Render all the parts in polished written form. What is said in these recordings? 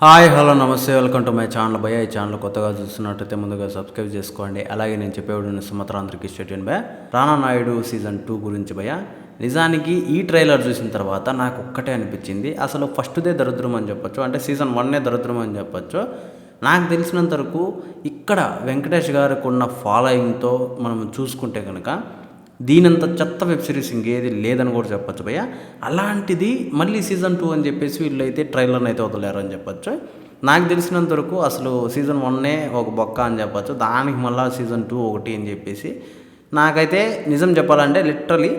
Hi hello నమస్తే welcome to my channel భయ్య. ఈ ఛానల్ కొత్తగా చూస్తున్నట్టయితే ముందుగా సబ్స్క్రైబ్ చేసుకోండి. అలాగే నేను చెప్పేవాడిని సుమత్రాంధ్రకి స్టేట్ భయ్య రానా నాయుడు సీజన్ 2 గురించి భయ్య. నిజానికి ఈ ట్రైలర్ చూసిన తర్వాత నాకు ఒక్కటే అనిపించింది, అసలు ఫస్ట్దే దరిద్రం అని చెప్పొచ్చు, అంటే సీజన్ 1 దరిద్రం అని చెప్పొచ్చు. నాకు తెలిసినంత వరకు ఇక్కడ వెంకటేష్ గారికి ఉన్న ఫాలోయింగ్తో మనం చూసుకుంటే కనుక దీనంత చెత్త వెబ్ సిరీస్ ఇంకేది లేదని కూడా చెప్పొచ్చు భయ్య. అలాంటిది మళ్ళీ సీజన్ 2 అని చెప్పేసి వీళ్ళు అయితే ట్రైలర్ని అయితే వదిలేరు అని చెప్పొచ్చు. నాకు తెలిసినంత వరకు అసలు సీజన్ 1 ఒక బొక్క అని చెప్పొచ్చు, దానికి మళ్ళీ సీజన్ 2 ఒకటి అని చెప్పేసి నాకైతే నిజం చెప్పాలంటే లిటరలీ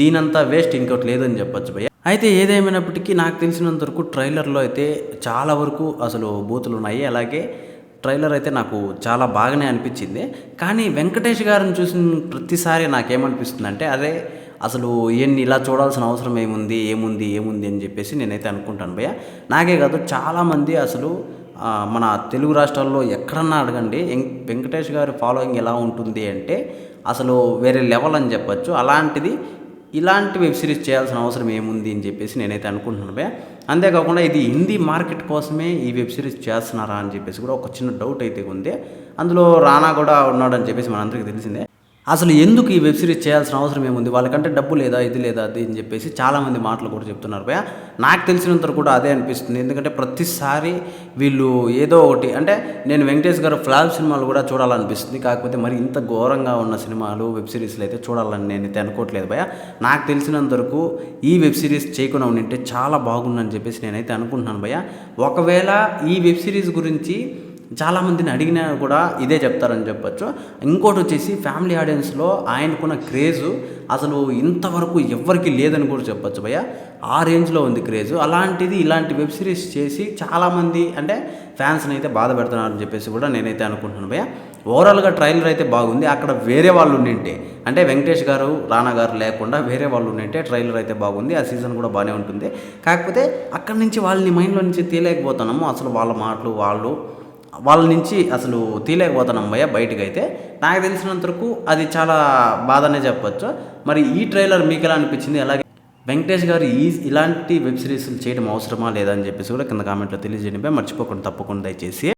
దీనంతా వేస్ట్ ఇంకోటి లేదని చెప్పొచ్చు భయ్య. అయితే ఏదేమైనప్పటికీ నాకు తెలిసినంత వరకు ట్రైలర్లో అయితే చాలా వరకు అసలు బూతులు ఉన్నాయి. అలాగే ట్రైలర్ అయితే నాకు చాలా బాగానే అనిపించింది. కానీ వెంకటేష్ గారిని చూసిన ప్రతిసారి నాకేమనిపిస్తుంది అంటే అరే అసలు ఈయన్ని ఇలా చూడాల్సిన అవసరం ఏముంది అని చెప్పేసి నేనైతే అనుకుంటాను భయ్య. నాకే కాదు చాలామంది అసలు మన తెలుగు రాష్ట్రాల్లో ఎక్కడన్నా అడగండి వెంకటేష్ గారి ఫాలోయింగ్ ఎలా ఉంటుంది అంటే అసలు వేరే లెవెల్ అని చెప్పచ్చు. అలాంటిది ఇలాంటి వెబ్ సిరీస్ చేయాల్సిన అవసరం ఏముంది అని చెప్పేసి నేనైతే అనుకుంటున్నాను భయ్య. అంతేకాకుండా ఇది హిందీ మార్కెట్ కోసమే ఈ వెబ్ సిరీస్ చేస్తున్నారా అని చెప్పేసి కూడా ఒక చిన్న డౌట్ అయితే ఉంది. అందులో రానా కూడా ఉన్నాడని చెప్పేసి మనందరికీ తెలిసిందే. అసలు ఎందుకు ఈ వెబ్ సిరీస్ చేయాల్సిన అవసరం ఏముంది, వాళ్ళకంటే డబ్బు లేదా ఇది లేదా అది అని చెప్పేసి చాలామంది మాటలు కూడా చెప్తున్నారు భయ్య. నాకు తెలిసినంత కూడా అదే అనిపిస్తుంది. ఎందుకంటే ప్రతిసారి వీళ్ళు ఏదో ఒకటి అంటే నేను వెంకటేష్ గారు ఫ్లాప్ సినిమాలు కూడా చూడాలనిపిస్తుంది. కాకపోతే మరి ఇంత ఘోరంగా ఉన్న సినిమాలు వెబ్ సిరీస్లు అయితే చూడాలని నేనైతే అనుకోవట్లేదు భయ్య. నాకు తెలిసినంత వరకు ఈ వెబ్ సిరీస్ చేయకుండా ఉండింటే చాలా బాగుందని చెప్పేసి నేనైతే అనుకుంటున్నాను భయ్య. ఒకవేళ ఈ వెబ్ సిరీస్ గురించి చాలామందిని అడిగినా కూడా ఇదే చెప్తారని చెప్పచ్చు. ఇంకోటి వచ్చేసి ఫ్యామిలీ ఆడియన్స్లో ఆయనకున్న క్రేజు అసలు ఇంతవరకు ఎవ్వరికి లేదని కూడా చెప్పచ్చు భయ్య. ఆ రేంజ్లో ఉంది క్రేజు. అలాంటిది ఇలాంటి వెబ్ సిరీస్ చేసి చాలామంది అంటే ఫ్యాన్స్ని అయితే బాధ పెడుతున్నారని చెప్పేసి కూడా నేనైతే అనుకుంటున్నాను భయ్య. ఓవరాల్గా ట్రైలర్ అయితే బాగుంది. అక్కడ వేరే వాళ్ళు ఉండింటే అంటే వెంకటేష్ గారు రానా గారు లేకుండా వేరే వాళ్ళు ఉండింటే ట్రైలర్ అయితే బాగుంది. ఆ సీజన్ కూడా బాగానే ఉంటుంది. కాకపోతే అక్కడి నుంచి వాళ్ళని మైండ్లో నుంచి తీయలేకపోతున్నాము. అసలు వాళ్ళ మాటలు వాళ్ళ నుంచి అసలు తీయలేకపోతున్నాం భయ్య బయటకు. అయితే నాకు తెలిసినంత వరకు అది చాలా బాధనే చెప్పచ్చు. మరి ఈ ట్రైలర్ మీకు ఎలా అనిపించింది? అలాగే వెంకటేష్ గారు ఇలాంటి వెబ్ సిరీస్లు చేయడం అవసరమా లేదా అని చెప్పేసి కూడా కింద కామెంట్లో తెలియజేయండి. మర్చిపోకుండా తప్పకుండా దయచేసి.